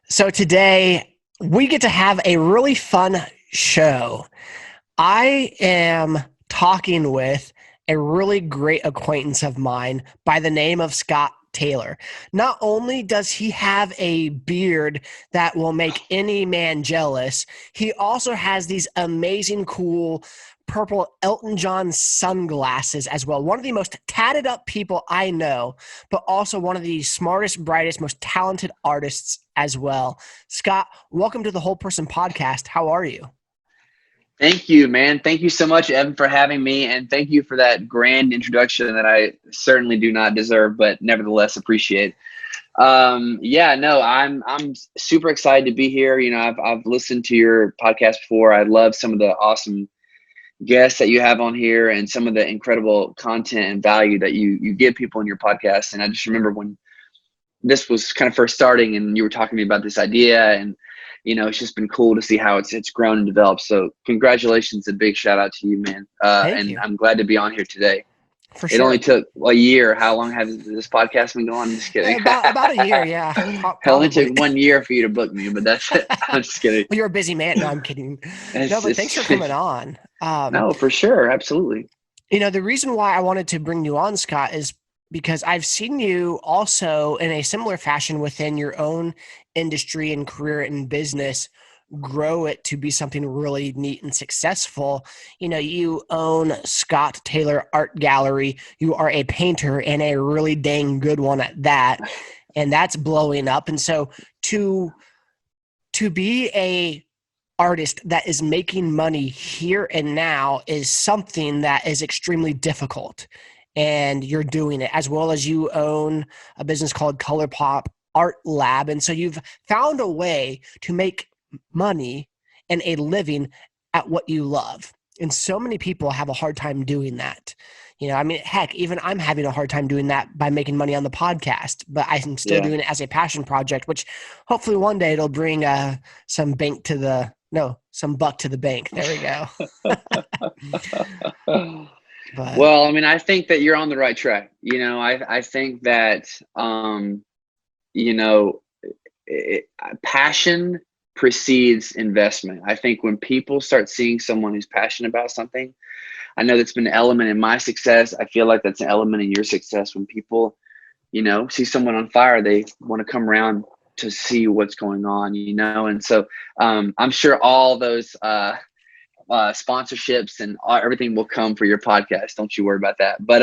So today we get to have a really fun show. I am talking with a really great acquaintance of mine by the name of Scott Taylor. Not only does he have a beard that will make any man jealous, he also has these amazing, cool purple Elton John sunglasses as well. One of the most tatted up people I know, but also one of the smartest, brightest, most talented artists as well. Scott, welcome to the Whole Person Podcast. How are you? Thank you, man. Thank you so much, Evan, for having me. And thank you for that grand introduction that I certainly do not deserve, but nevertheless appreciate. Yeah, no, I'm super excited to be here. I've listened to your podcast before. I love some of the awesome guests that you have on here and some of the incredible content and value that you give people in your podcast. And I just remember when this was kind of first starting and you were talking to me about this idea, and it's just been cool to see how it's grown and developed. So congratulations and big shout out to you, man. Thank And you. I'm glad to be on here today. For It only sure. took a year. How long has this podcast been going? I'm just kidding. About a year, yeah, It only took probably. 1 year for you to book me, but that's it. I'm just kidding. Well, you're a busy man. No, I'm kidding. No, It's, but thanks for it's coming on. no, for sure. Absolutely. The reason why I wanted to bring you on, Scott, is because I've seen you also in a similar fashion within your own industry and career and business grow it to be something really neat and successful. You own Scott Taylor Art Gallery. You are a painter and a really dang good one at that. And that's blowing up. And so to be a artist that is making money here and now is something that is extremely difficult, and you're doing it, as well as you own a business called ColourPop Art Lab. And so you've found a way to make money and a living at what you love. And so many people have a hard time doing that. Heck, even I'm having a hard time doing that by making money on the podcast, but I'm still Yeah. doing it as a passion project, which hopefully one day it'll bring some buck to the bank. There we go. But Well, I mean, I think that you're on the right track. I think that, you know, passion precedes investment. I think when people start seeing someone who's passionate about something, I know that's been an element in my success. I feel like that's an element in your success. When people, see someone on fire, they want to come around to see what's going on, And so I'm sure all those sponsorships and everything will come for your podcast. Don't you worry about that. But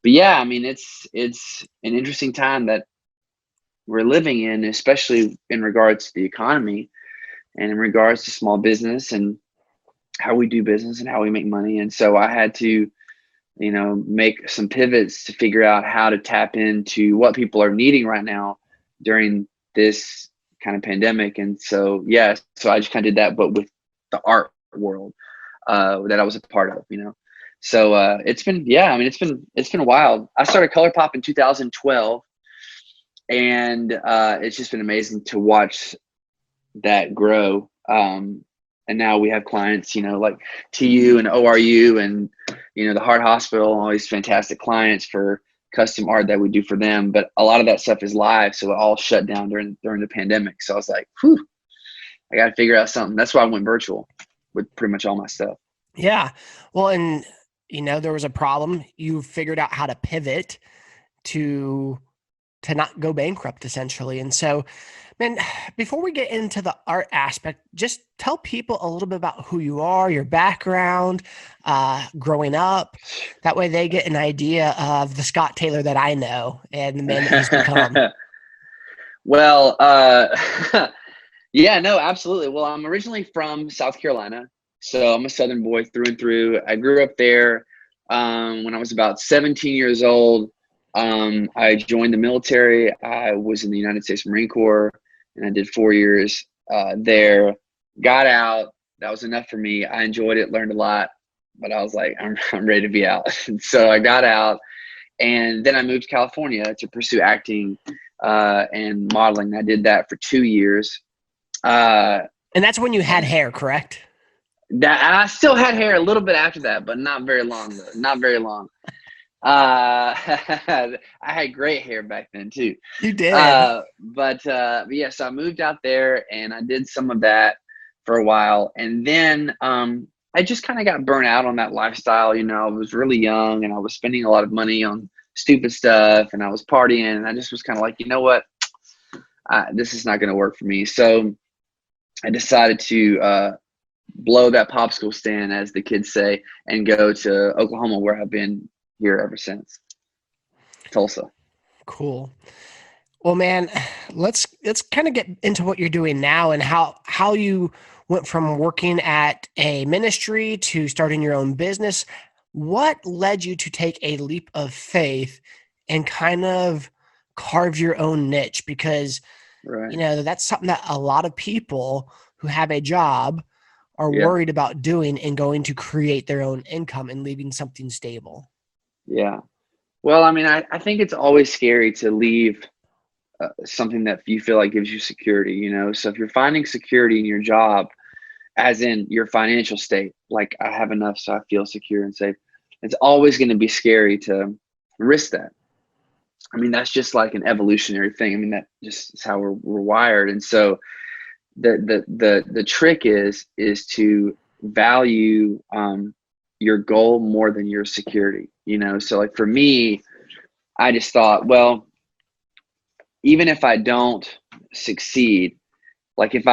yeah, I mean, it's an interesting time that we're living in, especially in regards to the economy and in regards to small business and how we do business and how we make money. And so I had to, make some pivots to figure out how to tap into what people are needing right now during this kind of pandemic. And so, yeah, so I just kind of did that, but with the art world that I was a part of, So it's been, yeah, I mean, it's been wild. I started ColourPop in 2012, and it's just been amazing to watch that grow. And now we have clients, like TU and ORU and, the Heart Hospital, all these fantastic clients for custom art that we do for them. But a lot of that stuff is live. So it all shut down during the pandemic. So I was like, whew, I got to figure out something. That's why I went virtual with pretty much all my stuff. yeah, well, and there was a problem. You figured out how to pivot to not go bankrupt, essentially. And so, man, before we get into the art aspect, just tell people a little bit about who you are, your background, growing up. That way they get an idea of the Scott Taylor that I know and the man that he's become. Well, yeah, no, absolutely. Well, I'm originally from South Carolina, so I'm a Southern boy through and through. I grew up there. When I was about 17 years old, I joined the military. I was in the United States Marine Corps, and I did 4 years there. Got out. That was enough for me. I enjoyed it, learned a lot, but I was like, I'm ready to be out. And so I got out, and then I moved to California to pursue acting and modeling. I did that for 2 years. And that's when you had hair, correct? That I still had hair a little bit after that, but not very long though. Not very long. I had great hair back then too. You did. But yeah, so I moved out there and I did some of that for a while. And then I just kind of got burnt out on that lifestyle. You know, I was really young and I was spending a lot of money on stupid stuff and I was partying. And I just was kind of like, you know what? This is not going to work for me. So I decided to blow that popsicle stand, as the kids say, and go to Oklahoma, where I've been here ever since. Tulsa. Cool. Well, man, let's kind of get into what you're doing now and how you went from working at a ministry to starting your own business. What led you to take a leap of faith and kind of carve your own niche? Because, Right. that's something that a lot of people who have a job are Yeah. worried about doing and going to create their own income and leaving something stable. Yeah. Well, I mean, I think it's always scary to leave something that you feel like gives you security, you know? So if you're finding security in your job, as in your financial state, like I have enough so I feel secure and safe, it's always going to be scary to risk that. I mean, that's just like an evolutionary thing. I mean, that just is how we're wired. And so the trick is to value your goal more than your security, you know? So like for me, I just thought, well, even if I don't succeed, like if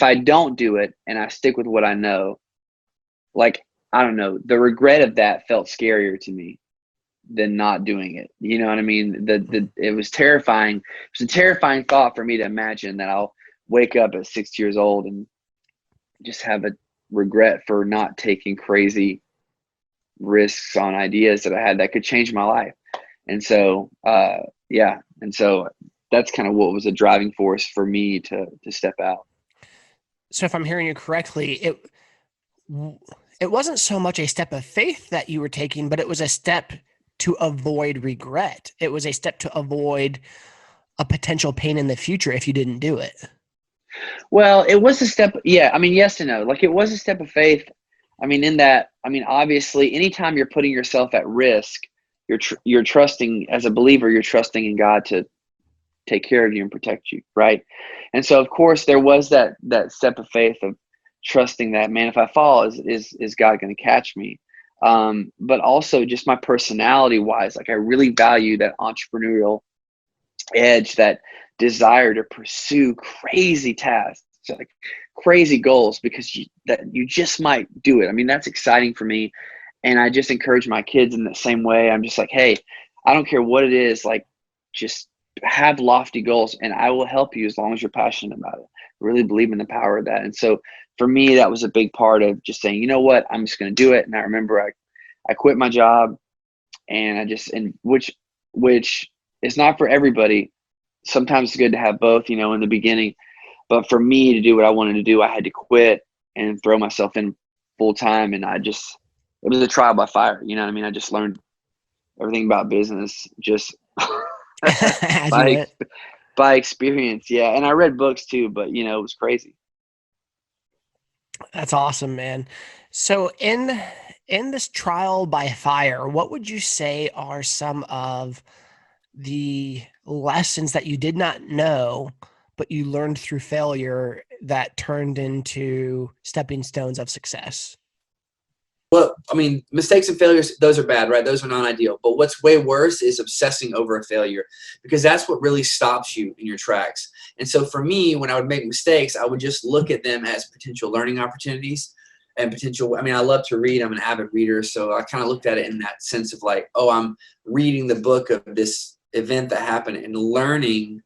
I don't do it and I stick with what I know, like I don't know, the regret of that felt scarier to me than not doing it. You know what I mean? It was terrifying. It was a terrifying thought for me to imagine that I'll wake up at 60 years old and just have a regret for not taking crazy risks on ideas that I had that could change my life. And so yeah, and so that's kind of what was a driving force for me to step out. So if I'm hearing you correctly, it wasn't so much a step of faith that you were taking, but it was a step to avoid regret. It was a step to avoid a potential pain in the future if you didn't do it. Well, it was a step. Yeah, I mean, yes and no. Like it was a step of faith. I mean, in that, I mean, obviously, anytime you're putting yourself at risk, you're trusting as a believer. You're trusting in God to take care of you and protect you, right? And so, of course, there was that step of faith of trusting that, man, if I fall, is God going to catch me? But also, just my personality wise, like I really value that entrepreneurial edge, that desire to pursue crazy tasks, like crazy goals, because you just might do it. I mean, that's exciting for me. And I just encourage my kids in the same way. I'm just like, hey, I don't care what it is, like just have lofty goals and I will help you as long as you're passionate about it. I really believe in the power of that. And so for me, that was a big part of just saying, you know what, I'm just going to do it. And I remember I quit my job and which is not for everybody. Sometimes it's good to have both, you know, in the beginning. But for me to do what I wanted to do, I had to quit and throw myself in full time. And it was a trial by fire. You know what I mean? I just learned everything about business just As you by went. by experience. Yeah. And I read books too, but you know, it was crazy. That's awesome, man. So in this trial by fire, what would you say are some of the lessons that you did not know, but you learned through failure that turned into stepping stones of success? Well, I mean, mistakes and failures, those are bad, right? Those are not ideal. But what's way worse is obsessing over a failure, because that's what really stops you in your tracks. And so for me, when I would make mistakes, I would just look at them as potential learning opportunities and potential. I mean, I love to read. I'm an avid reader. So I kind of looked at it in that sense of like, oh, I'm reading the book of this event that happened and learning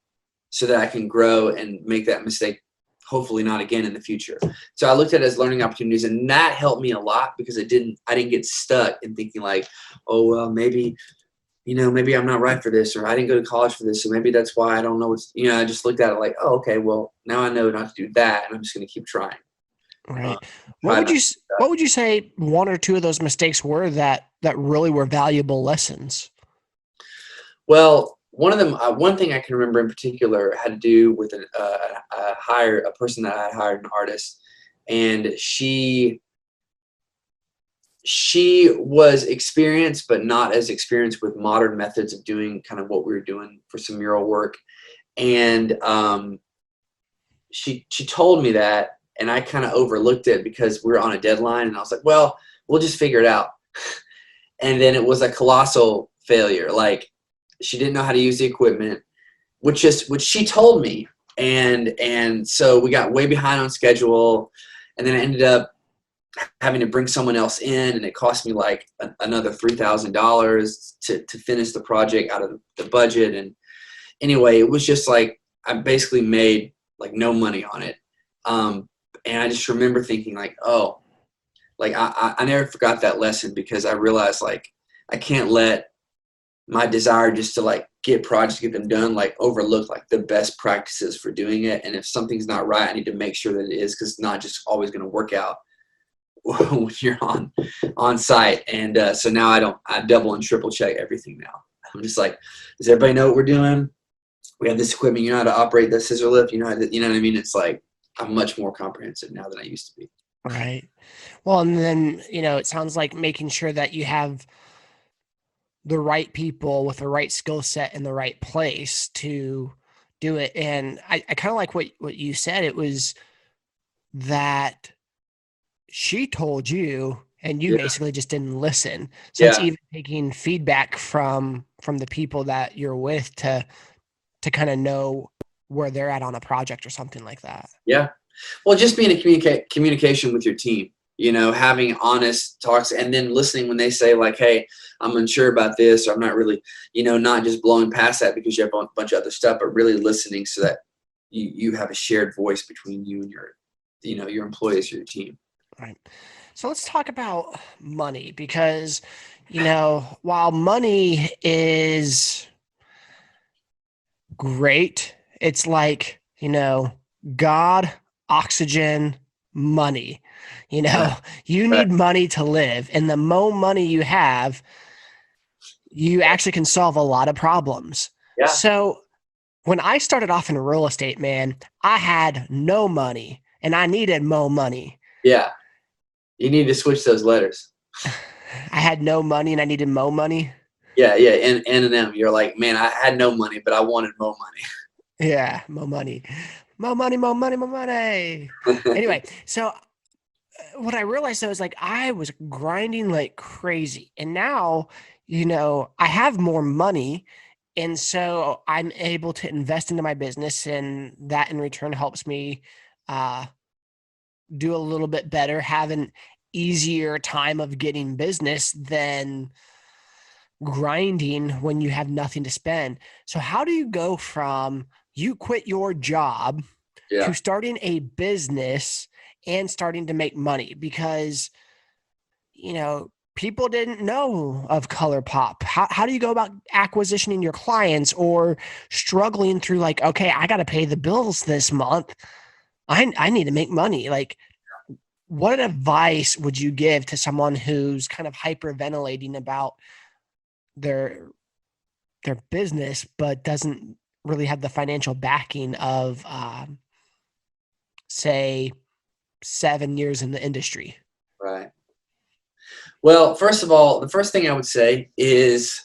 so that I can grow and make that mistake hopefully not again in the future. So I looked at it as learning opportunities, and that helped me a lot because I didn't get stuck in thinking like, oh, well, maybe, maybe I'm not right for this, or I didn't go to college for this, so maybe that's why I don't know I just looked at it like, oh, okay, well, now I know not to do that, and I'm just going to keep trying. Right. Try not to do What would you say one or two of those mistakes were that really were valuable lessons? Well, one of them, one thing I can remember in particular had to do with a person that I had hired, an artist, and she she was experienced, but not as experienced with modern methods of doing kind of what we were doing for some mural work. And she told me that, and I kind of overlooked it because we were on a deadline, and I was like, well, we'll just figure it out. And then it was a colossal failure. Like, she didn't know how to use the equipment, which she told me. And so we got way behind on schedule, and then I ended up having to bring someone else in, and it cost me like another $3,000 to finish the project out of the budget. And anyway, it was just like, I basically made like no money on it. And I just remember thinking like, oh, like I never forgot that lesson, because I realized like I can't let my desire just to like get projects, get them done, like overlook like the best practices for doing it. And if something's not right, I need to make sure that it is, because it's not just always going to work out when you're on site. And so now I double and triple check everything now. I'm just like, does everybody know what we're doing? We have this equipment, you know how to operate the scissor lift, you know how to, you know what I mean? It's like, I'm much more comprehensive now than I used to be. Right. Well, and then, it sounds like making sure that you have the right people with the right skill set in the right place to do it. And I kind of like what you said. It was that she told you and you Yeah. basically just didn't listen. So it's Yeah. even taking feedback from the people that you're with to kind of know where they're at on a project or something like that. Yeah. Well, just being in communication with your team, having honest talks, and then listening when they say like, hey, I'm unsure about this, or I'm not really, not just blowing past that because you have a bunch of other stuff, but really listening so that you have a shared voice between you and your employees, your team. Right. So let's talk about money, because, while money is great, it's like, God, oxygen, money. Right. You need money to live. And the more money you have, you actually can solve a lot of problems. Yeah. So when I started off in real estate, man, I had no money and I needed more money. Yeah. You need to switch those letters. I had no money and I needed more money. Yeah. Yeah. N and M. You're like, man, I had no money, but I wanted more money. Yeah, more money. More money, more money, more money. Anyway, so what I realized though is like I was grinding like crazy. And now, I have more money. And so I'm able to invest into my business, and that in return helps me do a little bit better, have an easier time of getting business than grinding when you have nothing to spend. So how do you go from you quit your job Yeah. to starting a business and starting to make money? Because, people didn't know of ColourPop. How do you go about acquisitioning your clients, or struggling through like, okay, I got to pay the bills this month. I need to make money. Like, what advice would you give to someone who's kind of hyperventilating about their business, but doesn't really have the financial backing of, say, 7 years in the industry? Right. Well, first of all, the first thing I would say is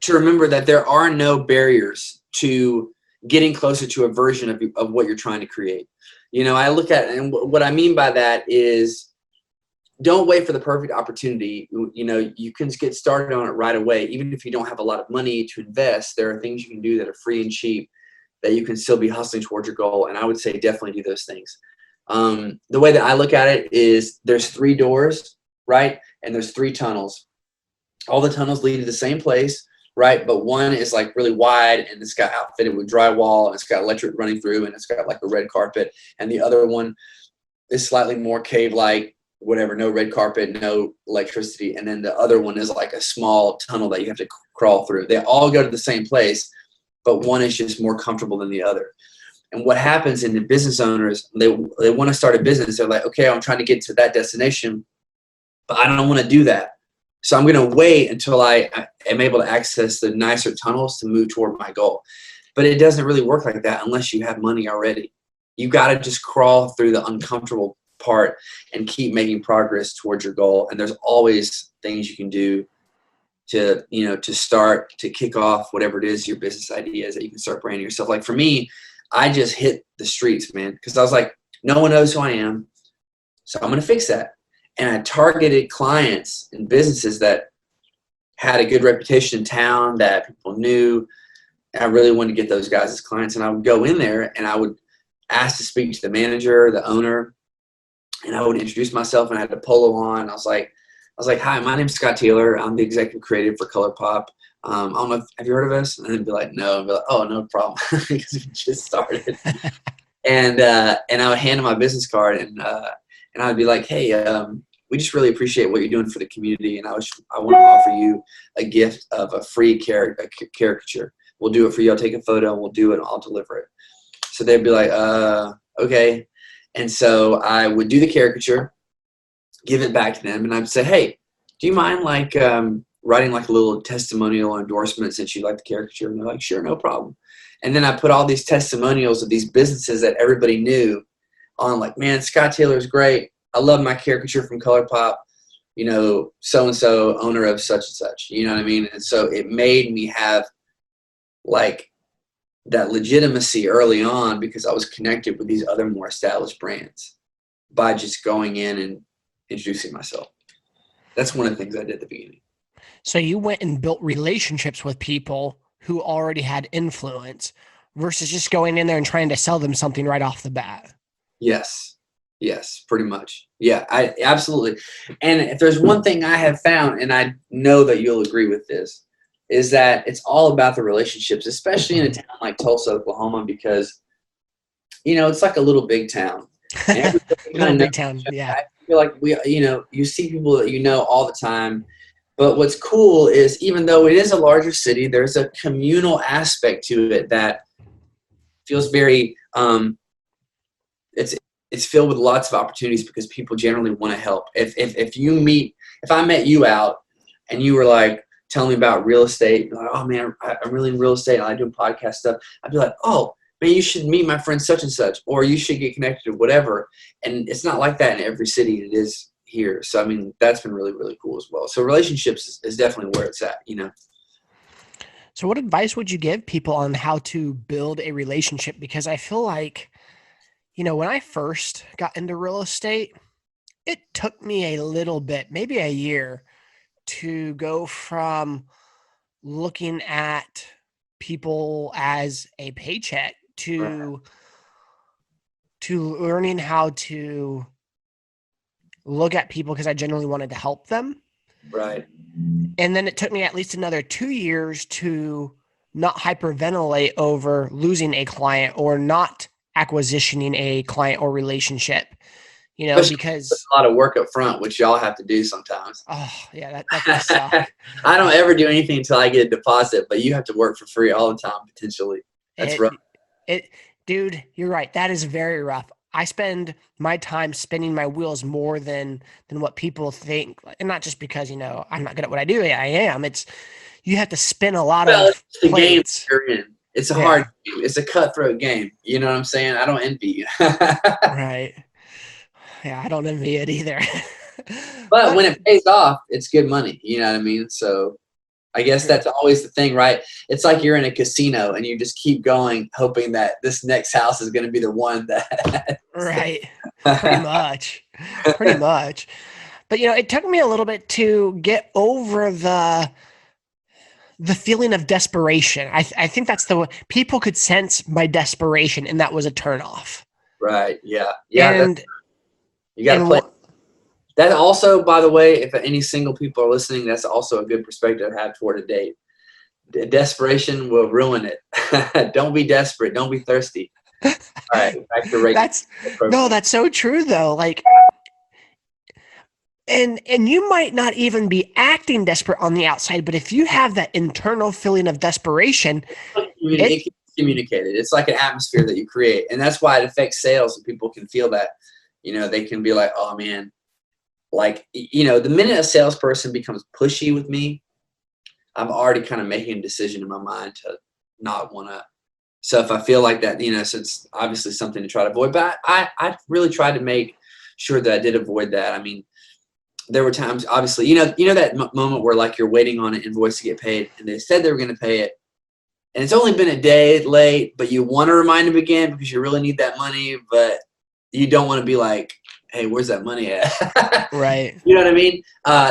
to remember that there are no barriers to getting closer to a version of what you're trying to create. I look at, and what I mean by that is, don't wait for the perfect opportunity. You can get started on it right away. Even if you don't have a lot of money to invest, there are things you can do that are free and cheap that you can still be hustling towards your goal. And I would say definitely do those things. The way that I look at it is there's 3 doors, right? And there's 3 tunnels. All the tunnels lead to the same place, right? But one is like really wide, and it's got outfitted with drywall, and it's got electric running through, and it's got like a red carpet. And the other one is slightly more cave-like, whatever, no red carpet, no electricity. And then the other one is like a small tunnel that you have to crawl through. They all go to the same place, but one is just more comfortable than the other. And what happens in the business owners, they want to start a business. They're like, okay, I'm trying to get to that destination, but I don't want to do that. So I'm going to wait until I am able to access the nicer tunnels to move toward my goal. But it doesn't really work like that unless you have money already. You got to just crawl through the uncomfortable apart and keep making progress towards your goal. And there's always things you can do to, to start, to kick off whatever it is, your business ideas that you can start branding yourself. Like for me, I just hit the streets, man, because I was like, no one knows who I am. So I'm going to fix that. And I targeted clients and businesses that had a good reputation in town that people knew. And I really wanted to get those guys as clients. And I would go in there and I would ask to speak to the manager, the owner, and I would introduce myself, and I had a polo on. I was like, hi, my name's Scott Taylor. I'm the executive creative for ColourPop. I don't know have you heard of us? And they'd be like, no. I'd be like, oh, no problem, because we just started. And I would hand them my business card, and I would be like, hey, we just really appreciate what you're doing for the community, and I want to offer you a gift of a free caricature. We'll do it for you. I'll take a photo, and we'll do it, and I'll deliver it. So they'd be like, okay. And so I would do the caricature, give it back to them, and I'd say, hey, do you mind writing like a little testimonial endorsement since you like the caricature? And they're like, sure, no problem. And then I put all these testimonials of these businesses that everybody knew on, like, man, Scott Taylor's great. I love my caricature from ColourPop, so-and-so, owner of such and such, you know what I mean? And so it made me have like that legitimacy early on, because I was connected with these other more established brands by just going in and introducing myself. That's one of the things I did at the beginning. So you went and built relationships with people who already had influence versus just going in there and trying to sell them something right off the bat. Yes, pretty much. Yeah, I absolutely. And if there's one thing I have found, and I know that you'll agree with this, is that it's all about the relationships, especially in a town like Tulsa, Oklahoma, because, it's like a little big town. Little big town, yeah. I feel like you see people that all the time. But what's cool is, even though it is a larger city, there's a communal aspect to it that feels very, it's filled with lots of opportunities because people generally want to help. If I met you out and you were like, tell me about real estate, like, oh man, I'm really in real estate and I do podcast stuff, I'd be like, oh man, you should meet my friend such and such, or you should get connected or whatever. And it's not like that in every city. It is here. So, I mean, that's been really, really cool as well. So relationships is definitely where it's at, So what advice would you give people on how to build a relationship? Because I feel like, when I first got into real estate, it took me a little bit, maybe a year, to go from looking at people as a paycheck to learning how to look at people because I genuinely wanted to help them. Right. And then it took me at least another 2 years to not hyperventilate over losing a client or not acquisitioning a client or relationship, because a lot of work up front, which y'all have to do sometimes. Oh yeah, that can suck. I don't ever do anything until I get a deposit, but you have to work for free all the time potentially. That's rough. Dude, you're right. That is very rough. I spend my time spinning my wheels more than what people think, and not just because I'm not good at what I do. I am. You have to spin a lot of the plates. Game you're in. It's a hard game. It's a cutthroat game. You know what I'm saying? I don't envy you. Right. Yeah, I don't envy it either. But when it pays off, it's good money. You know what I mean? So I guess that's always the thing, right? It's like you're in a casino and you just keep going, hoping that this next house is going to be the one that. Right. Pretty much. But, it took me a little bit to get over the feeling of desperation. I think that's people could sense my desperation, and that was a turnoff. Right. Yeah. Yeah. And you got to play. That also, by the way, if any single people are listening, that's also a good perspective to have toward a date. Desperation will ruin it. Don't be desperate. Don't be thirsty. All right. Back to that's so true though. Like, and you might not even be acting desperate on the outside, but if you have that internal feeling of desperation, it can be communicated. It's like an atmosphere that you create, and that's why it affects sales. And people can feel that. They can be like, "Oh man," like the minute a salesperson becomes pushy with me, I'm already kind of making a decision in my mind to not want to. So if I feel like that, so it's obviously something to try to avoid. But I really tried to make sure that I did avoid that. I mean, there were times, obviously, you know that moment where like you're waiting on an invoice to get paid, and they said they were going to pay it, and it's only been a day late, but you want to remind them again because you really need that money, but you don't want to be like, hey, where's that money at? Right. You know what I mean?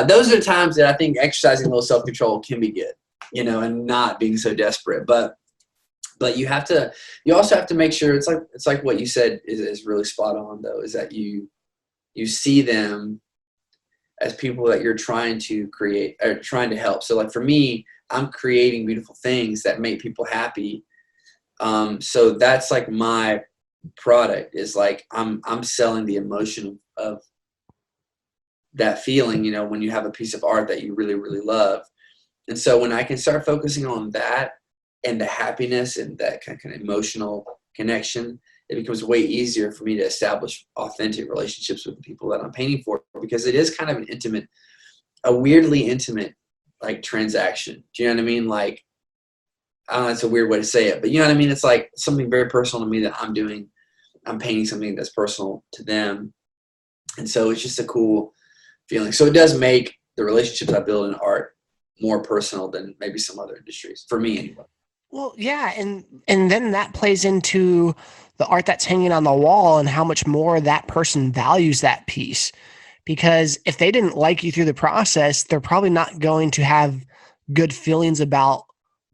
Those are the times that I think exercising a little self-control can be good, you know, and not being so desperate. But you also have to make sure it's like what you said is really spot on though, is that you see them as people that you're trying to create or trying to help. So like for me, I'm creating beautiful things that make people happy. So that's like my product is like, I'm selling the emotion of that feeling, you know, when you have a piece of art that you really, really love. And so when I can start focusing on that and the happiness and that kind of emotional connection, it becomes way easier for me to establish authentic relationships with the people that I'm painting for, because it is kind of a weirdly intimate like transaction. Do you know what I mean? Like, I don't know, it's a weird way to say it, but you know what I mean? It's like something very personal to me that I'm doing. I'm painting something that's personal to them. And so it's just a cool feeling. So it does make the relationships I build in art more personal than maybe some other industries, for me anyway. Well, yeah, and then that plays into the art that's hanging on the wall and how much more that person values that piece. Because if they didn't like you through the process, they're probably not going to have good feelings about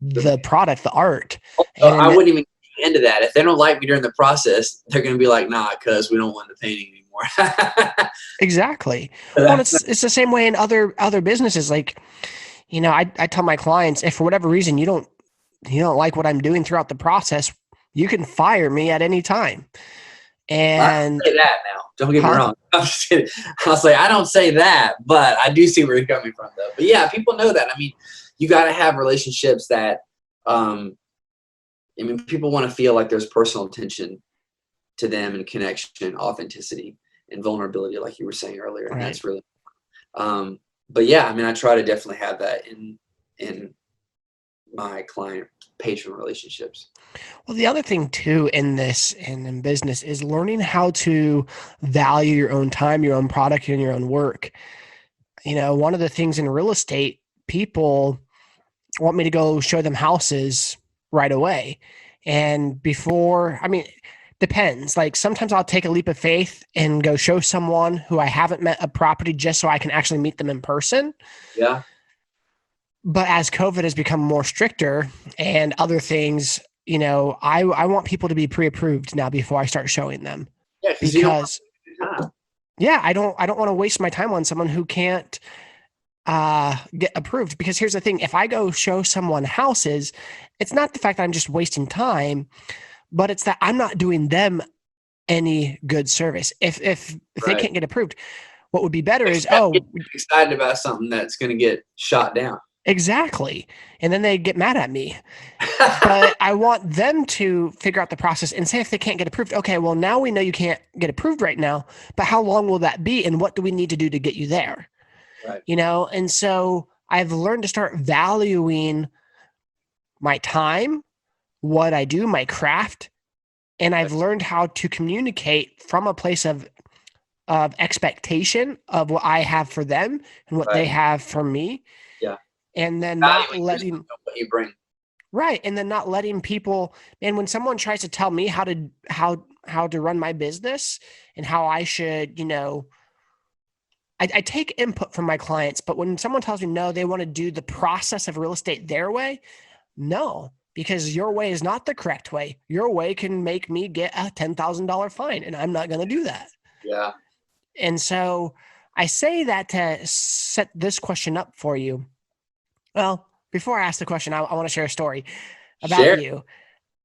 the product, the art. So I wouldn't even get into that. If they don't like me during the process, they're going to be like, nah, because we don't want the painting anymore. Exactly. Well, it's the same way in other businesses. Like, you know, I tell my clients, if for whatever reason you don't like what I'm doing throughout the process, you can fire me at any time. And I don't say that now. Don't get me wrong. I'm just kidding. I was like, I don't say that, but I do see where you're coming from, though. But yeah, people know that. I mean, you got to have relationships that, people want to feel like there's personal attention to them and connection, authenticity, and vulnerability, like you were saying earlier. And that's really, but yeah, I mean, I try to definitely have that in my client patron relationships. Well, the other thing too in this and in business is learning how to value your own time, your own product, and your own work. You know, one of the things in real estate, people want me to go show them houses right away. And depends. Like sometimes I'll take a leap of faith and go show someone who I haven't met a property just so I can actually meet them in person. Yeah. But as COVID has become more stricter and other things, you know, I want people to be pre-approved now before I start showing them. Yeah, because I don't want to waste my time on someone who can't get approved. Because here's the thing: if I go show someone houses, it's not the fact that I'm just wasting time, but it's that I'm not doing them any good service. If they can't get approved, what would be better is excited about something that's going to get shot down. Exactly. And then they get mad at me. But I want them to figure out the process and say if they can't get approved, okay, well, now we know you can't get approved right now, but how long will that be? And what do we need to do to get you there? Right. You know? And so I've learned to start valuing my time, what I do, my craft, and I've learned how to communicate from a place of expectation of what I have for them and what they have for me. Yeah. And then valuing not letting what you bring. Right. And then not letting people, and when someone tries to tell me how to run my business and how I should, you know, I take input from my clients, but when someone tells me no, they want to do the process of real estate their way, no, because your way is not the correct way. Your way can make me get a $10,000 fine, and I'm not going to do that. Yeah. And so I say that to set this question up for you. Well, before I ask the question, I want to share a story about you.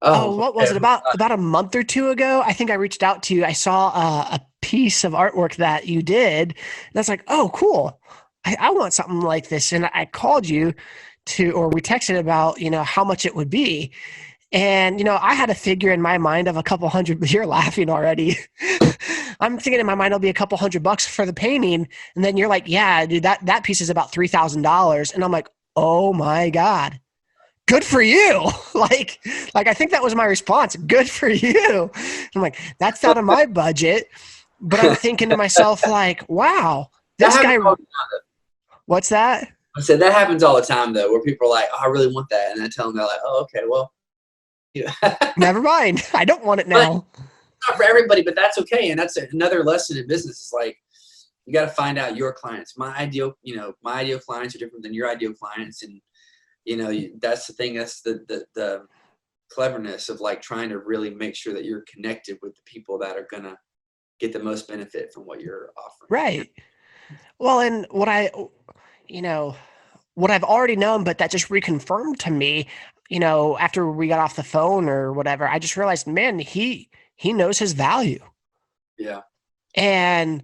What was it? About a month or two ago, I think I reached out to you. I saw a piece of artwork that you did, and I was like, oh, cool. I want something like this. And I called you or we texted about, you know, how much it would be. And, you know, I had a figure in my mind of a couple hundred, but you're laughing already. I'm thinking in my mind, it'll be a couple $100 for the painting. And then you're like, yeah, dude, that piece is about $3,000. And I'm like, oh my God, good for you. like, I think that was my response. Good for you. I'm like, that's out of my budget. But I'm thinking to myself, like, wow, That this guy, happens all the time. what's that? I said that happens all the time though, where people are like, "Oh, I really want that," and I tell them they're like, "Oh, okay, well, yeah." Never mind. I don't want it But now. not for everybody, but that's okay. And that's another lesson in business is like, you got to find out your clients. My ideal clients are different than your ideal clients. And, that's the thing. That's the cleverness of like trying to really make sure that you're connected with the people that are going to get the most benefit from what you're offering. Right. Well, and you know, what I've already known, but that just reconfirmed to me, after we got off the phone or whatever, I just realized, man, he knows his value. Yeah. And,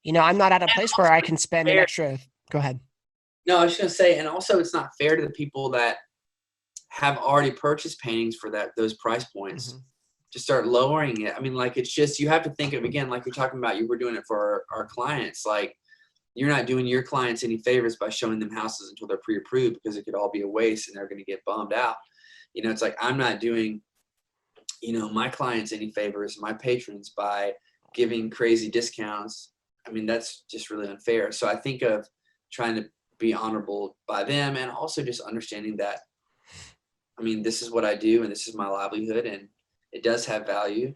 I'm not at a And place where also I it's can spend an fair. extra. Go ahead. No, I was just going to say, and also it's not fair to the people that have already purchased paintings for those price points. Mm-hmm. To start lowering it. I mean, like, it's just, you have to think of, again, like you're talking about, you were doing it for our clients. Like, you're not doing your clients any favors by showing them houses until they're pre-approved, because it could all be a waste and they're going to get bummed out. It's like, I'm not doing, my clients any favors, my patrons, by giving crazy discounts. I mean, that's just really unfair. So I think of trying to be honorable by them, and also just understanding that, I mean, this is what I do and this is my livelihood, and it does have value,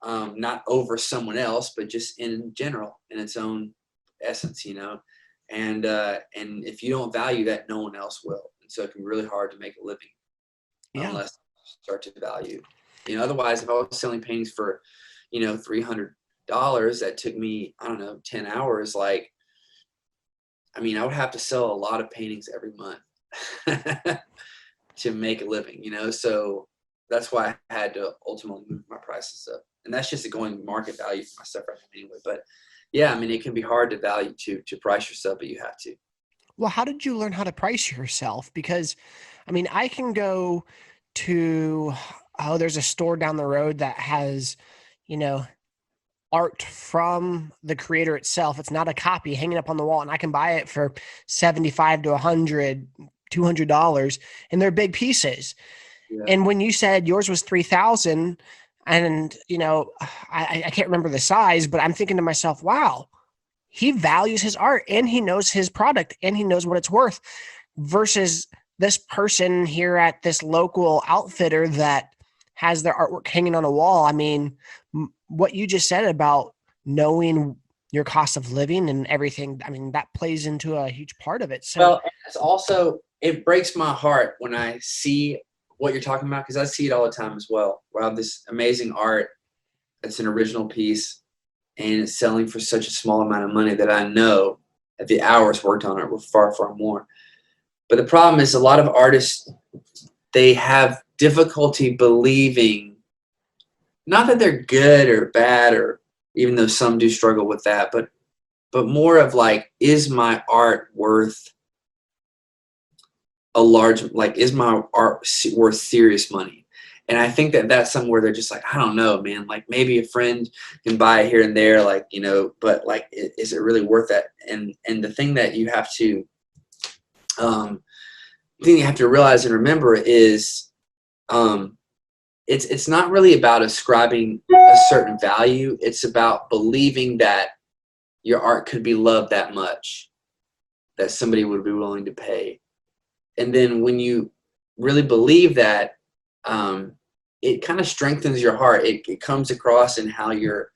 not over someone else, but just in general, in its own essence, and if you don't value that, no one else will. And so it can be really hard to make a living Yeah. unless you start to value, otherwise, if I was selling paintings for, $300, that took me, I don't know, 10 hours, like, I mean, I would have to sell a lot of paintings every month to make a living, so that's why I had to ultimately move my prices up. And that's just a going market value for my stuff right now anyway. But yeah, I mean, it can be hard to value to price yourself, but you have to. Well, how did you learn how to price yourself? Because, I mean, I can go to, there's a store down the road that has, you know, art from the creator itself. It's not a copy hanging up on the wall, and I can buy it for 75 to 100, $200, and they're big pieces. Yeah. And when you said yours was 3,000, and I can't remember the size, but I'm thinking to myself, wow, he values his art and he knows his product and he knows what it's worth, versus this person here at this local outfitter that has their artwork hanging on a wall. I mean, what you just said about knowing your cost of living and everything, I mean, that plays into a huge part of it. So, Well, it's also, it breaks my heart when I see what you're talking about, because I see it all the time as well, where I have this amazing art that's an original piece and it's selling for such a small amount of money that I know that the hours worked on it were far, far more. But the problem is, a lot of artists, they have difficulty believing, not that they're good or bad, or even though some do struggle with that, but more of like, is my art worth a large, like, is my art worth serious money? And I think that that's somewhere they're just like, I don't know, man, like maybe a friend can buy it here and there, like, but like, is it really worth that? And the thing that you have to, realize and remember is, it's not really about ascribing a certain value. It's about believing that your art could be loved that much that somebody would be willing to pay. And then when you really believe that, it kind of strengthens your heart. It comes across in how you're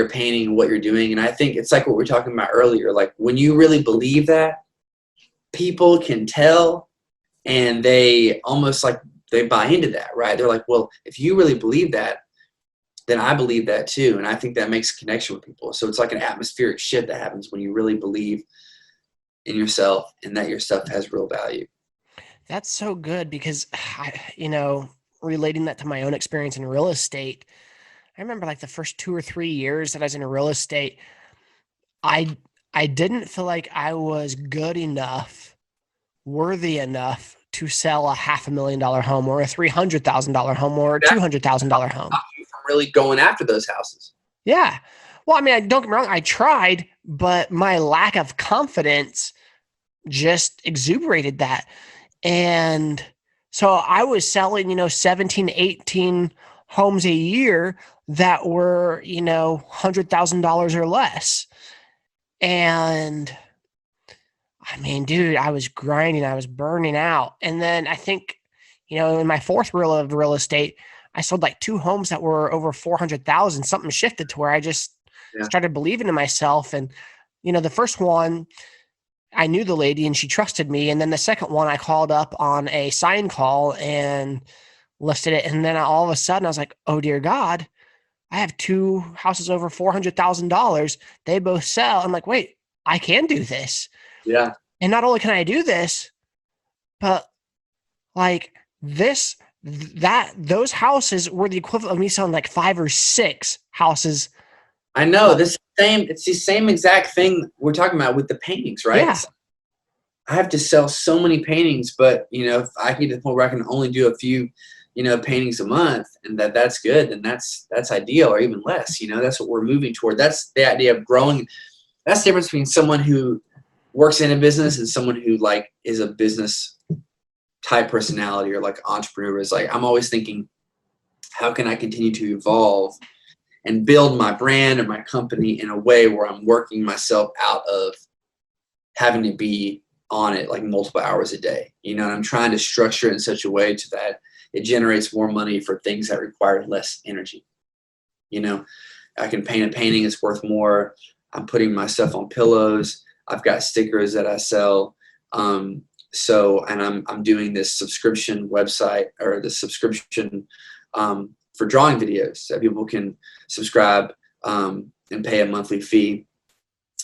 painting, what you're doing. And I think it's like what we were talking about earlier. Like, when you really believe that, people can tell, and they almost like they buy into that, right? They're like, well, if you really believe that, then I believe that too. And I think that makes a connection with people. So it's like an atmospheric shift that happens when you really believe in yourself and that your stuff has real value. that's so good, because, relating that to my own experience in real estate, I remember like the first 2 or 3 years that I was in real estate, I I didn't feel like I was good enough, worthy enough to sell a $500,000 home or a $300,000 home or a That $200,000 home. stops you from really going after those houses. Yeah. Well, I mean, don't get me wrong, I tried, but my lack of confidence just exuberated that. And so I was selling, 17, 18 homes a year, that were, $100,000 or less. And I mean, dude, I was grinding, I was burning out. And then I think, in my fourth reel of real estate, I sold like two homes that were over 400,000. Something shifted to where I just Yeah. started believing in myself. And, the first one, I knew the lady and she trusted me. And then the second one, I called up on a sign call and listed it. And then all of a sudden I was like, oh dear God, I have two houses over $400,000. They both sell. I'm like, wait, I can do this. Yeah. And not only can I do this, but like those houses were the equivalent of me selling like 5 or 6 houses. I know it's the same exact thing we're talking about with the paintings, right? Yeah. I have to sell so many paintings, but if I get to the point where I can only do a few, paintings a month, and that's good, then that's ideal, or even less. That's what we're moving toward. That's the idea of growing. That's the difference between someone who works in a business and someone who like is a business type personality, or like entrepreneur. Is like, I'm always thinking, how can I continue to evolve and build my brand or my company in a way where I'm working myself out of having to be on it like multiple hours a day, and I'm trying to structure it in such a way to that it generates more money for things that require less energy. I can paint a painting, it's worth more. I'm putting my stuff on pillows. I've got stickers that I sell. And I'm doing this subscription website, or the subscription for drawing videos that people can subscribe and pay a monthly fee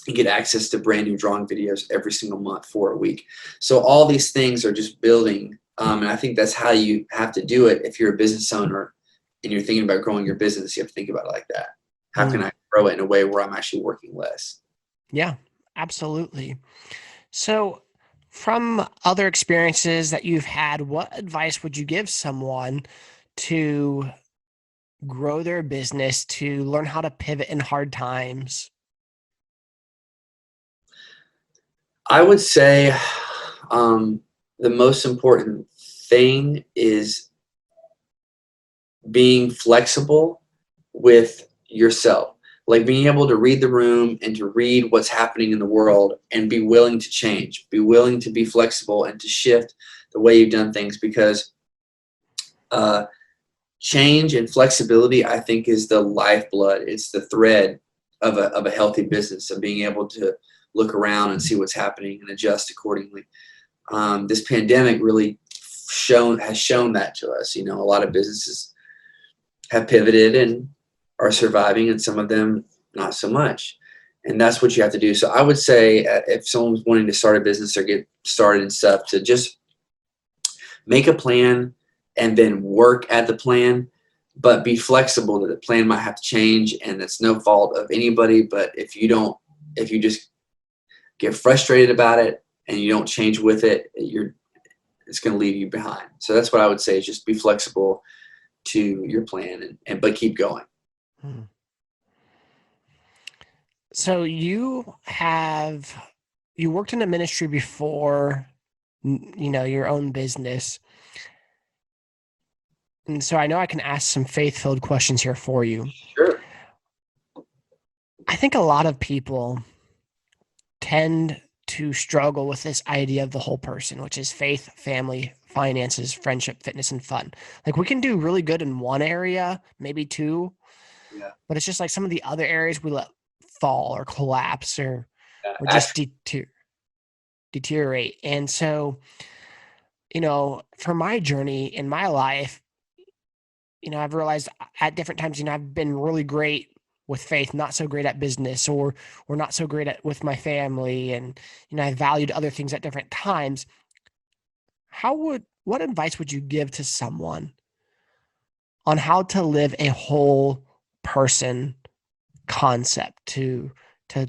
and get access to brand new drawing videos every single month for a week. So all these things are just building. And I think that's how you have to do it. If you're a business owner and you're thinking about growing your business, you have to think about it like that. How can I grow it in a way where I'm actually working less? Yeah, absolutely. So from other experiences that you've had, what advice would you give someone to grow their business, to learn how to pivot in hard times? I would say the most important thing is being flexible with yourself, like being able to read the room and to read what's happening in the world and be willing to change, be willing to be flexible and to shift the way you've done things, because change and flexibility, I think, is the lifeblood. It's the thread of a healthy business, of being able to look around and see what's happening and adjust accordingly. This pandemic really has shown that to us. A lot of businesses have pivoted and are surviving, and some of them not so much. And that's what you have to do. So I would say, if someone's wanting to start a business or get started and stuff, to just make a plan and then work at the plan, but be flexible that the plan might have to change, and it's no fault of anybody. But if you just get frustrated about it and you don't change with it, it's going to leave you behind. So that's what I would say, is just be flexible to your plan, but keep going. So you worked in a ministry before, your own business. And so I know I can ask some faith-filled questions here for you. Sure. I think a lot of people tend to struggle with this idea of the whole person, which is faith, family, finances, friendship, fitness, and fun. Like, we can do really good in one area, maybe two, Yeah. but it's just like some of the other areas we let fall or collapse or just deteriorate. And so, for my journey in my life, I've realized at different times, I've been really great with faith, not so great at business, or not so great with my family. And, I valued other things at different times. What advice would you give to someone on how to live a whole person concept to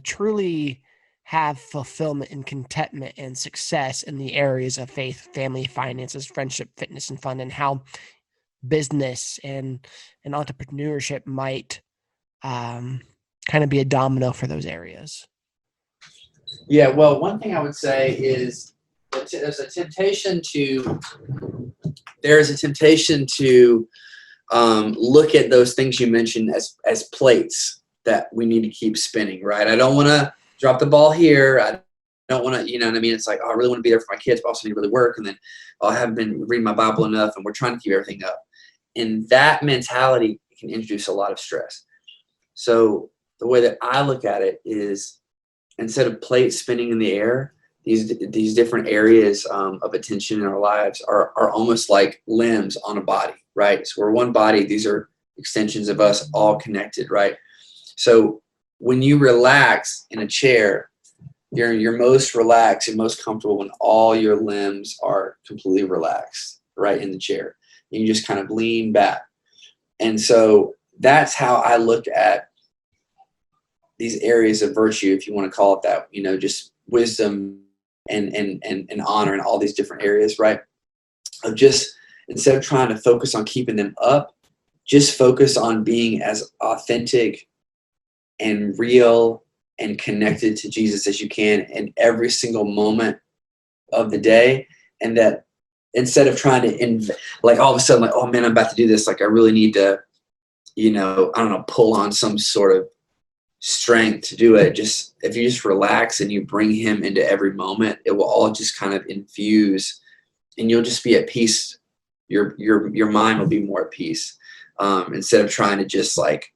truly have fulfillment and contentment and success in the areas of faith, family, finances, friendship, fitness, and fun, and how business and entrepreneurship might kind of be a domino for those areas? Yeah, well, one thing I would say is there's a temptation to look at those things you mentioned as plates that we need to keep spinning, right? I don't want to drop the ball here. I don't want to, you know what I mean? It's like, oh, I really want to be there for my kids, but also need to really work. And then I haven't been reading my Bible enough, and we're trying to keep everything up. And that mentality can introduce a lot of stress. So the way that I look at it is, instead of plates spinning in the air, these different areas of attention in our lives are almost like limbs on a body, right? So we're one body. These are extensions of us all connected, right? So when you relax in a chair, you're most relaxed and most comfortable when all your limbs are completely relaxed, right, in the chair. You just kind of lean back. And so that's how I look at these areas of virtue, if you want to call it that, you know, just wisdom and honor and all these different areas, right? Of just, instead of trying to focus on keeping them up, just focus on being as authentic and real and connected to Jesus as you can in every single moment of the day. And that instead of trying to, like, all of a sudden, like, oh man, I'm about to do this, like I really need to, you know, I don't know, pull on some sort of strength to do it. Just, if you just relax and you bring him into every moment, it will all just kind of infuse, and you'll just be at peace. Your mind will be more at peace, instead of trying to just like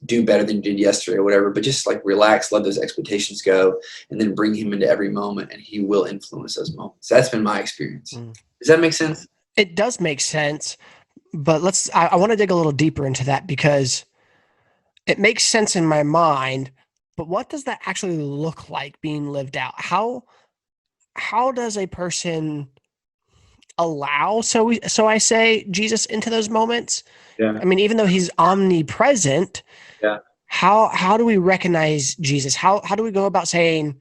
do better than you did yesterday or whatever, but just like relax, let those expectations go, and then bring him into every moment, and he will influence those moments. That's been my experience. Does that make sense? It does make sense, but I want to dig a little deeper into that, because it makes sense in my mind, but what does that actually look like being lived out? How does a person allow, so I say, Jesus into those moments? Yeah. I mean, even though he's omnipresent, Yeah. how do we recognize Jesus? How do we go about saying,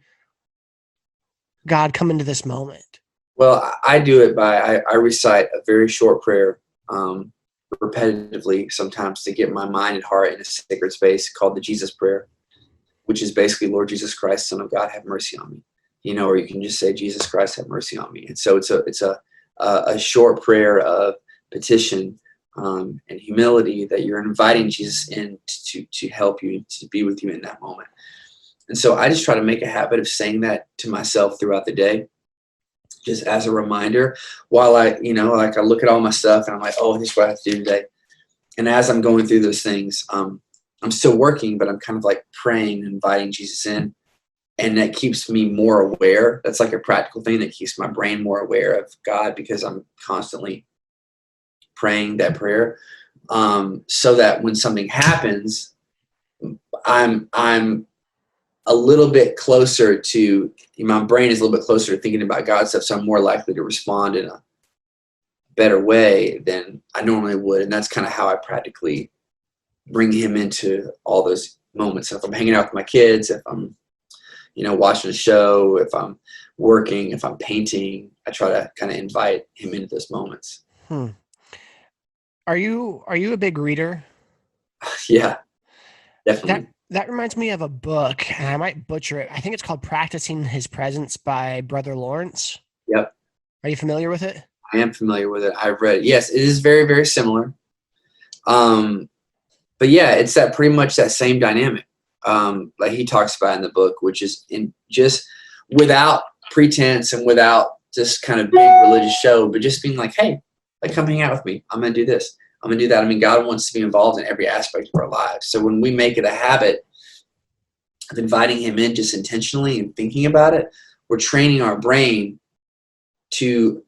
God, come into this moment? Well, I do it by, I recite a very short prayer, repetitively sometimes, to get my mind and heart in a sacred space, called the Jesus prayer, which is basically, Lord Jesus Christ, Son of God, have mercy on me. You know, or you can just say, Jesus Christ, have mercy on me. And so it's a short prayer of petition, and humility, that you're inviting Jesus in to help you, to be with you in that moment. And so I just try to make a habit of saying that to myself throughout the day, just as a reminder, while I, you know, like I look at all my stuff and I'm like, oh, this is what I have to do today. And as I'm going through those things, I'm still working, but I'm kind of like praying, inviting Jesus in. And that keeps me more aware. That's like a practical thing that keeps my brain more aware of God, because I'm constantly praying that prayer, so that when something happens, I'm a little bit closer to, my brain is a little bit closer to thinking about God stuff, so I'm more likely to respond in a better way than I normally would. And that's kind of how I practically bring him into all those moments. If I'm hanging out with my kids, if I'm, you know, watching a show, if I'm working, if I'm painting, I try to kind of invite him into those moments. Are you a big reader? Yeah, definitely. That reminds me of a book, and I might butcher it. I think it's called Practicing His Presence by Brother Lawrence. Yep. Are you familiar with it? I am familiar with it. I've read it. Yes, it is very, very similar. But yeah, it's that pretty much that same dynamic, like he talks about in the book, which is in just without pretense and without just kind of big religious show, but just being like, hey, like, come hang out with me. I'm going to do this. I'm going to do that. I mean, God wants to be involved in every aspect of our lives. So when we make it a habit of inviting him in just intentionally and thinking about it, we're training our brain to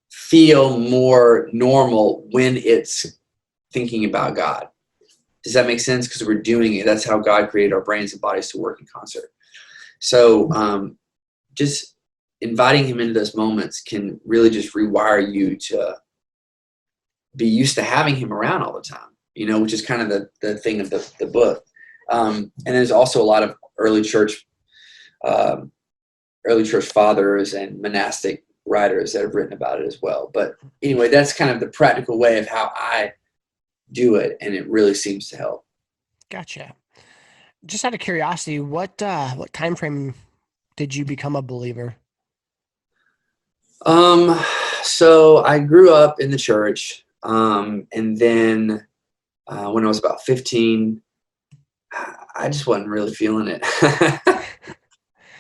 feel more normal when it's thinking about God. Does that make sense? Because we're doing it. That's how God created our brains and bodies to work in concert. So just inviting him into those moments can really just rewire you to be used to having him around all the time, you know, which is kind of the thing of the book. And there's also a lot of early church fathers and monastic writers that have written about it as well. But anyway, that's kind of the practical way of how I do it, and it really seems to help. Gotcha. Just out of curiosity, what time frame did you become a believer? So I grew up in the church. And then when I was about 15, I just wasn't really feeling it.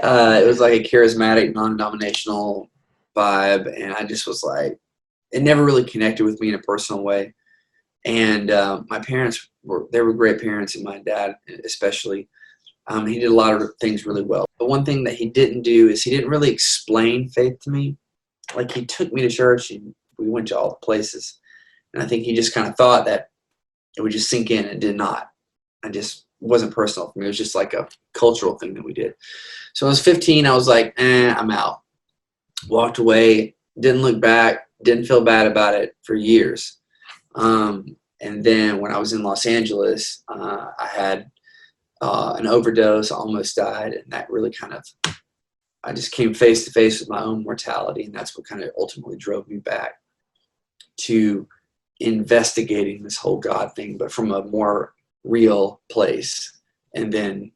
It was like a charismatic, non-denominational vibe, and I just was like, it never really connected with me in a personal way. And my parents they were great parents, and my dad especially. He did a lot of things really well. But one thing that he didn't do is he didn't really explain faith to me. Like, he took me to church and we went to all the places. And I think he just kind of thought that it would just sink in, and did not. I just wasn't personal for me. It was just like a cultural thing that we did. So when I was 15, I was like, I'm out. Walked away, didn't look back, didn't feel bad about it for years. And then when I was in Los Angeles, I had an overdose, almost died, and that really I just came face to face with my own mortality, and that's what kind of ultimately drove me back to investigating this whole God thing, but from a more real place. And then,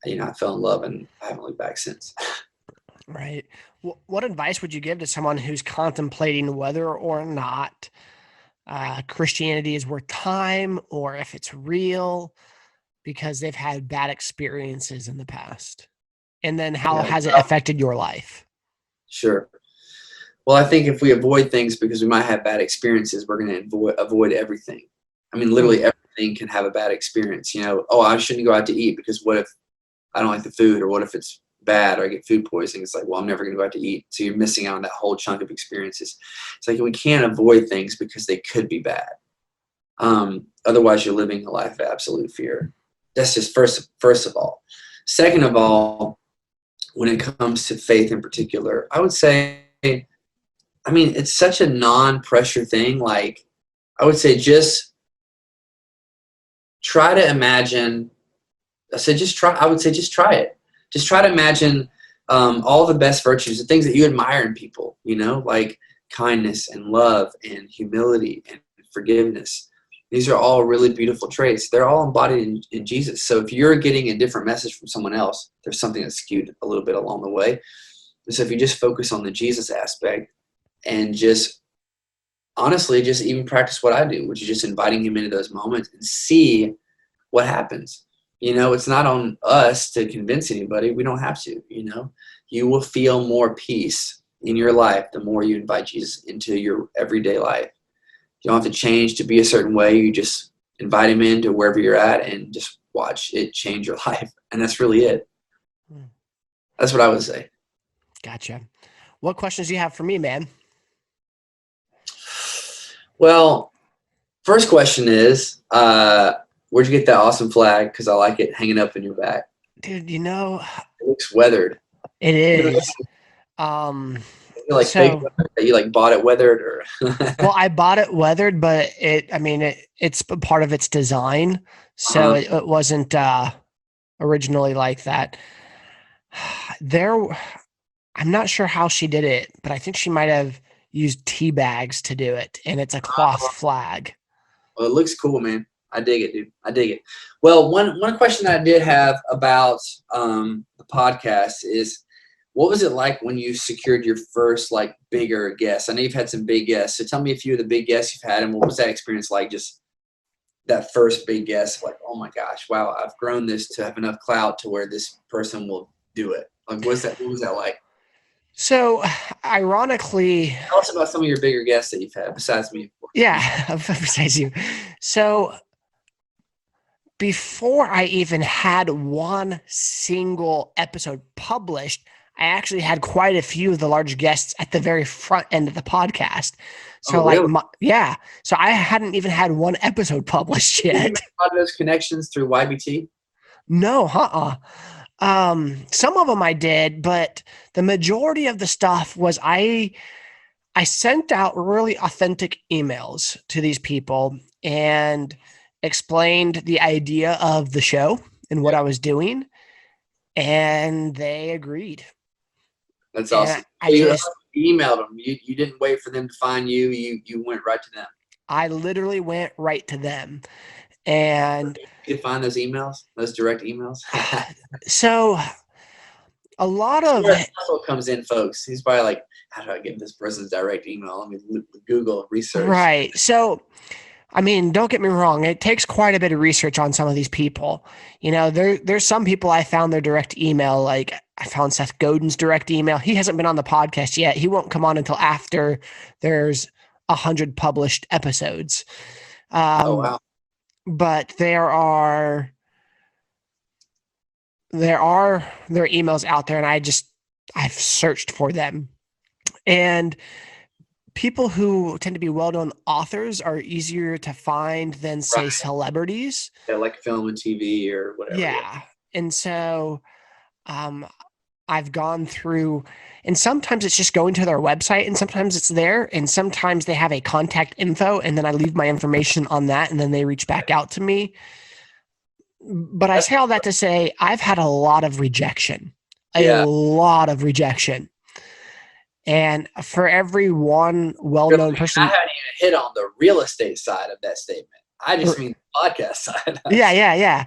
I fell in love, and I haven't looked back since. Right. What advice would you give to someone who's contemplating whether or not Christianity is worth time, or if it's real, because they've had bad experiences in the past? And then how has it affected your life? Sure. Well, I think if we avoid things because we might have bad experiences, we're going to avoid everything. I mean, literally everything can have a bad experience. I shouldn't go out to eat because what if I don't like the food, or what if it's bad, or I get food poisoning? It's like, well, I'm never going to go out to eat. So you're missing out on that whole chunk of experiences. It's like we can't avoid things because they could be bad. Otherwise, you're living a life of absolute fear. That's just first of all. Second of all, when it comes to faith in particular, I would say, it's such a non-pressure thing. Like, I would say just try to imagine. I would say just try it. Just try to imagine all the best virtues, the things that you admire in people, like kindness and love and humility and forgiveness. These are all really beautiful traits. They're all embodied in Jesus. So if you're getting a different message from someone else, there's something that's skewed a little bit along the way. And so if you just focus on the Jesus aspect and just honestly just even practice what I do, which is just inviting him into those moments and see what happens. It's not on us to convince anybody. We don't have to, You will feel more peace in your life the more you invite Jesus into your everyday life. You don't have to change to be a certain way. You just invite him into wherever you're at and just watch it change your life. And that's really it. That's what I would say. Gotcha. What questions do you have for me, man? Well, first question is, where'd you get that awesome flag? Because I like it hanging up in your back. Dude, it looks weathered. It is. Fake weathered, that you bought it weathered, or well, I bought it weathered, but it's part of its design, so it wasn't originally like that. I'm not sure how she did it, but I think she might have used tea bags to do it, and it's a cloth flag. Well, it looks cool, man. I dig it, dude. I dig it. Well, one question that I did have about the podcast is, what was it like when you secured your first bigger guest? I know you've had some big guests, so tell me a few of the big guests you've had, and what was that experience like? Just that first big guest, oh my gosh, wow, I've grown this to have enough clout to where this person will do it. What was that like? So, ironically, tell us about some of your bigger guests that you've had besides me. Yeah, besides you. So, before I even had one single episode published, I actually had quite a few of the large guests at the very front end of the podcast. So really? So I hadn't even had one episode published yet. Did you have those connections through YBT? No, some of them I did, but the majority of the stuff was I sent out really authentic emails to these people and explained the idea of the show and what I was doing, and they agreed. That's awesome. So you emailed them. You didn't wait for them to find you. You went right to them. I literally went right to them. And you could find those emails, those direct emails. So a lot of comes in, folks. He's probably like, how do I get this person's direct email? Let me Google research. Right. So, I mean, don't get me wrong. It takes quite a bit of research on some of these people. You know, there's some people I found their direct email. Like I found Seth Godin's direct email. He hasn't been on the podcast yet. He won't come on until after there's 100 published episodes. Oh wow. But there are their emails out there, and I've searched for them. And people who tend to be well-known authors are easier to find than, say, Right. celebrities. Yeah, like film and TV or whatever. Yeah. And so I've gone through, and sometimes it's just going to their website, and sometimes it's there, and sometimes they have a contact info, and then I leave my information on that, and then they reach back out to me. But I say all that to say I've had a lot of rejection, a lot of rejection. And for every one well-known person, I haven't even hit on the real estate side of that statement. I just mean the podcast side. Yeah.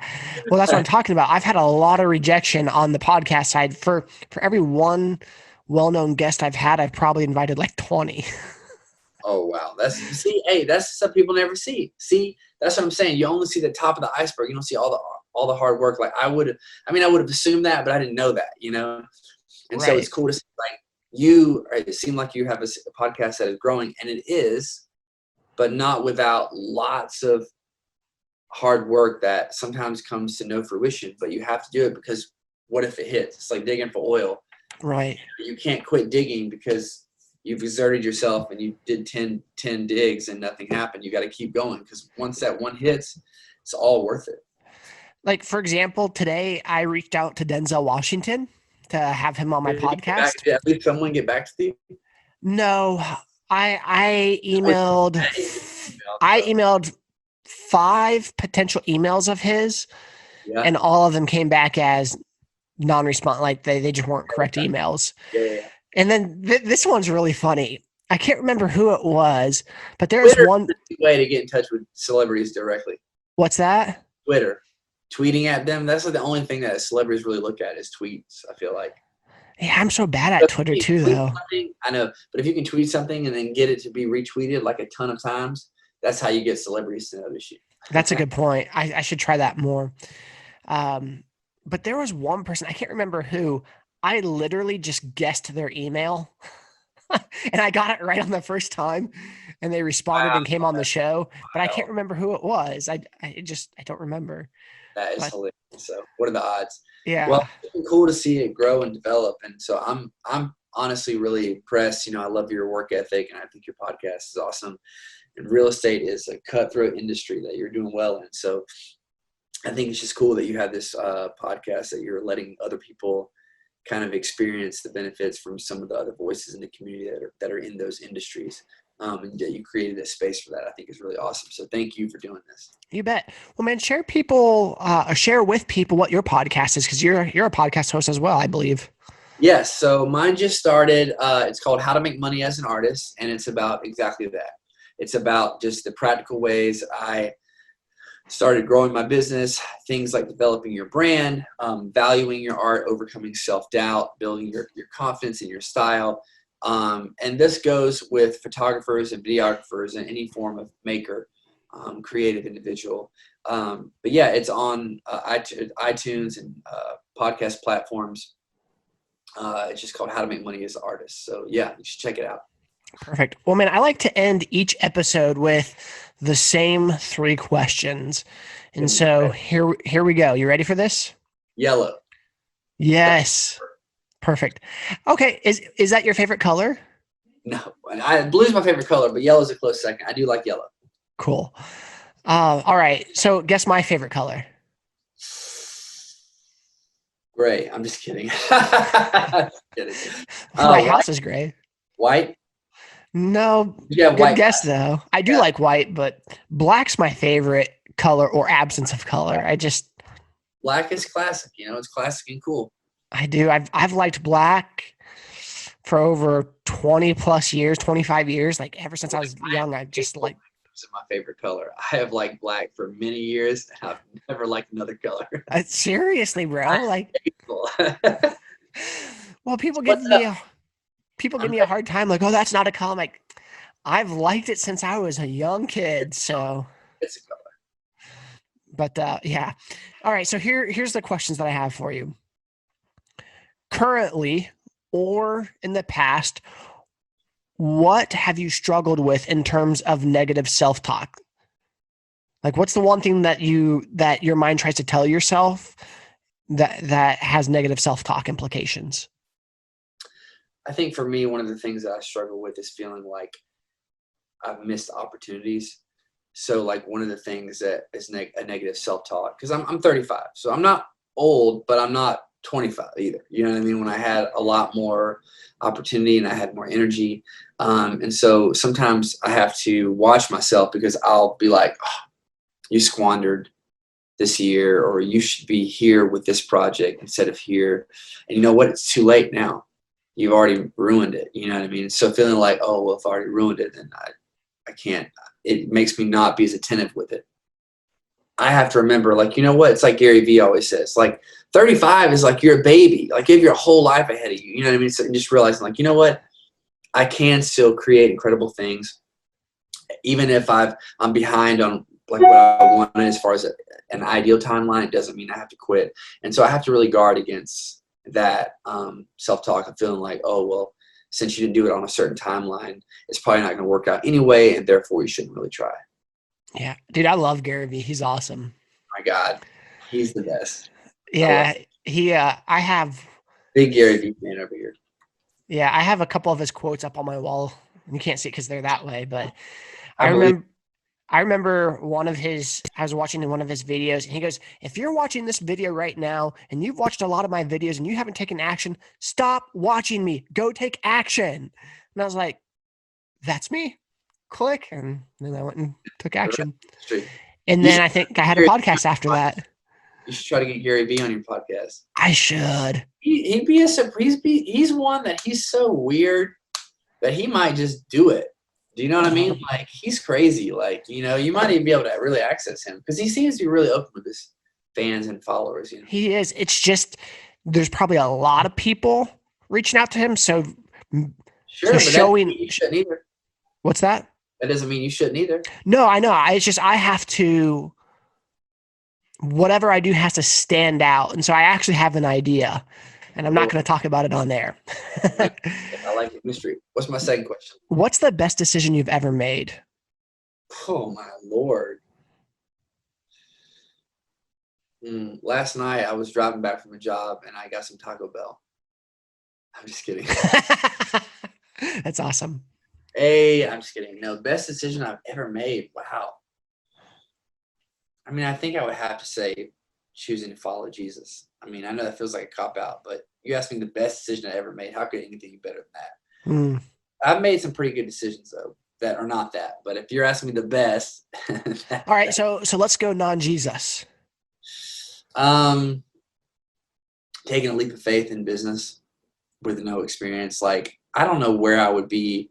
Well, that's what I'm talking about. I've had a lot of rejection on the podcast side. For every one well-known guest I've had, I've probably invited like 20. Oh wow, that's some people never see. See, that's what I'm saying. You only see the top of the iceberg. You don't see all the hard work. Like I would have assumed that, but I didn't know that. And so it's cool to see like it seemed like you have a podcast that is growing, and it is, but not without lots of hard work that sometimes comes to no fruition. But you have to do it because what if it hits? It's like digging for oil. Right. You can't quit digging because you've exerted yourself and you did 10 digs and nothing happened. You got to keep going because once that one hits, it's all worth it. Like, for example, today I reached out to Denzel Washington to have him on my podcast. At least someone get back to you? No, I emailed 5 potential emails of his, and all of them came back as non-response. Like they just weren't correct emails. Yeah. And then this one's really funny. I can't remember who it was, but there's one way to get in touch with celebrities directly. What's that? Twitter. Tweeting at them. That's like the only thing that celebrities really look at is tweets, I feel like. Yeah, I'm so bad at Twitter too, though. I know, but if you can tweet something and then get it to be retweeted like a ton of times, that's how you get celebrities to notice you. That's a good point. I should try that more. But there was one person, I can't remember who, I literally just guessed their email and I got it right on the first time and they responded and came on the show, but I can't remember who it was. I don't remember. That is hilarious. So what are the odds? Yeah. Well, it's been cool to see it grow and develop. And so I'm honestly really impressed. I love your work ethic and I think your podcast is awesome. And real estate is a cutthroat industry that you're doing well in. So I think it's just cool that you have this podcast that you're letting other people kind of experience the benefits from some of the other voices in the community that are in those industries. And that you created a space for that, I think is really awesome. So thank you for doing this. You bet. Well, man, share with people what your podcast is, because you're a podcast host as well, I believe. Yes. So mine just started. It's called How to Make Money as an Artist, and it's about exactly that. It's about just the practical ways I started growing my business, things like developing your brand, valuing your art, overcoming self-doubt, building your confidence in your style. And this goes with photographers and videographers and any form of maker, creative individual. But yeah, it's on iTunes and podcast platforms. It's just called How to Make Money as an Artist. So yeah, you should check it out. Perfect. Well, man, I like to end each episode with the same 3 questions. And so here we go. You ready for this? Yellow. Yes. Perfect. Okay. Is that your favorite color? No, blue's my favorite color, but yellow's a close second. I do like yellow. Cool. All right. So guess my favorite color. Gray. I'm just kidding. Kidding. My house is gray. White? No. Yeah, good white. guess though. I do like white, but black's my favorite color or absence of color. Black is classic. It's classic and cool. I do. I've liked black for over 20 plus years, 25 years. Like ever since I was young, I just like. It's my favorite color. I have liked black for many years. And I've never liked another color. Seriously, bro. Like. Well, people give me. people give me a hard time, like, oh, that's not a color. I'm like, I've liked it since I was a young kid. So, It's a color. but yeah. All right. So here's the questions that I have for you. Currently or in the past, what have you struggled with in terms of negative self-talk? Like, what's the one thing that your mind tries to tell yourself that has negative self-talk implications? I think for me, one of the things that I struggle with is feeling like I've missed opportunities. So like one of the things that is a negative self-talk, because I'm 35, so I'm not old, but I'm not 25 either. You know what I mean? When I had a lot more opportunity and I had more energy, and so sometimes I have to watch myself because I'll be like, oh, you squandered this year, or you should be here with this project instead of here. And you know what? It's too late now. You've already ruined it. You know what I mean? So feeling like, oh, well, if I already ruined it, then I can't. It makes me not be as attentive with it. I have to remember, like, you know what? It's like Gary Vee always says, like 35 is like you're a baby. Like you have your whole life ahead of you. You know what I mean? So just realizing, like, you know what? I can still create incredible things, even if I'm behind on like what I want as far as an ideal timeline. It doesn't mean I have to quit. And so I have to really guard against that self-talk of feeling like, oh, well, since you didn't do it on a certain timeline, it's probably not going to work out anyway, and therefore you shouldn't really try. Yeah, dude, I love Gary Vee. He's awesome. My God, he's the best. Yeah, I have Big Gary Vee fan over here. Yeah, I have a couple of his quotes up on my wall. You can't see it because they're that way, but I I remember I was watching one of his videos and he goes, if you're watching this video right now and you've watched a lot of my videos and you haven't taken action, stop watching me. Go take action. And I was like, that's me. Click. And then I went and took action. And then I think I had a podcast after that. You should try to get Gary Vee on your podcast. I should. He's one that he's so weird that he might just do it. Do you know what I mean? Like, he's crazy. Like, you know, you might even be able to really access him because he seems to be really open with his fans and followers. You know? He is. It's just there's probably a lot of people reaching out to him. So sure, so but showing. You shouldn't either. What's that? That doesn't mean you shouldn't either. No, I know. It's just I have to. Whatever I do has to stand out, and so I actually have an idea, and I'm not going to talk about it on air. I like the mystery. What's my second question? What's the best decision you've ever made? Oh my Lord. Last night I was driving back from a job and I got some Taco Bell. I'm just kidding. That's awesome. Hey, I'm just kidding. No, best decision I've ever made. Wow. I mean, I think I would have to say choosing to follow Jesus. I mean, I know that feels like a cop-out, but you asked me the best decision I ever made. How could anything be better than that? I've made some pretty good decisions, though, that are not that. But if you're asking me the best. All right, so let's go non-Jesus. Taking a leap of faith in business with no experience. Like, I don't know where I would be.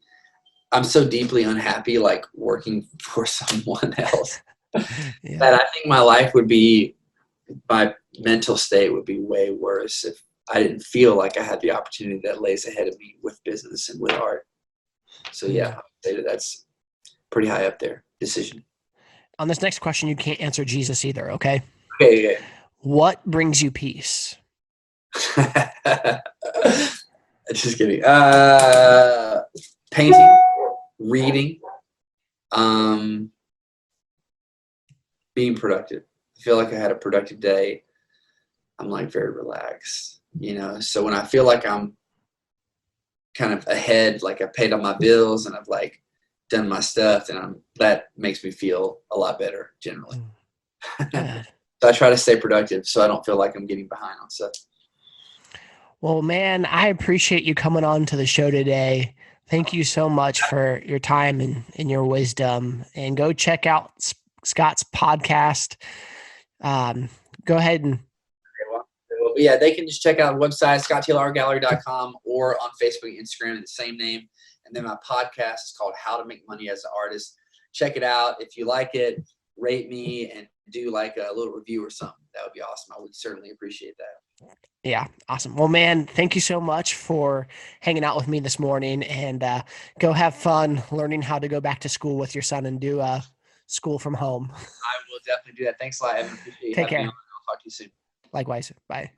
I'm so deeply unhappy, like, working for someone else. Yeah. That I think my mental state would be way worse if I didn't feel like I had the opportunity that lays ahead of me with business and with art. So yeah, I would say that's pretty high up there. Decision. On this next question, you can't answer Jesus either, okay? Okay. What brings you peace? Just kidding. Painting, reading, being productive. I feel like I had a productive day. I'm like very relaxed, you know. So when I feel like I'm kind of ahead, like I paid all my bills and I've like done my stuff, and that makes me feel a lot better generally. So I try to stay productive so I don't feel like I'm getting behind on stuff. Well, man, I appreciate you coming on to the show today. Thank you so much for your time and your wisdom. And go check out Scott's podcast. Go ahead and. Yeah, they can just check out the website, scottlrgallery.com, or on Facebook and Instagram in the same name. And then my podcast is called How to Make Money as an Artist. Check it out. If you like it, rate me and do like a little review or something. That would be awesome. I would certainly appreciate that. Yeah. Awesome. Well, man, thank you so much for hanging out with me this morning, and go have fun learning how to go back to school with your son and do school from home. I will definitely do that. Thanks a lot, Evan. Appreciate you Take having me on. care. I'll talk to you soon. Likewise. Bye.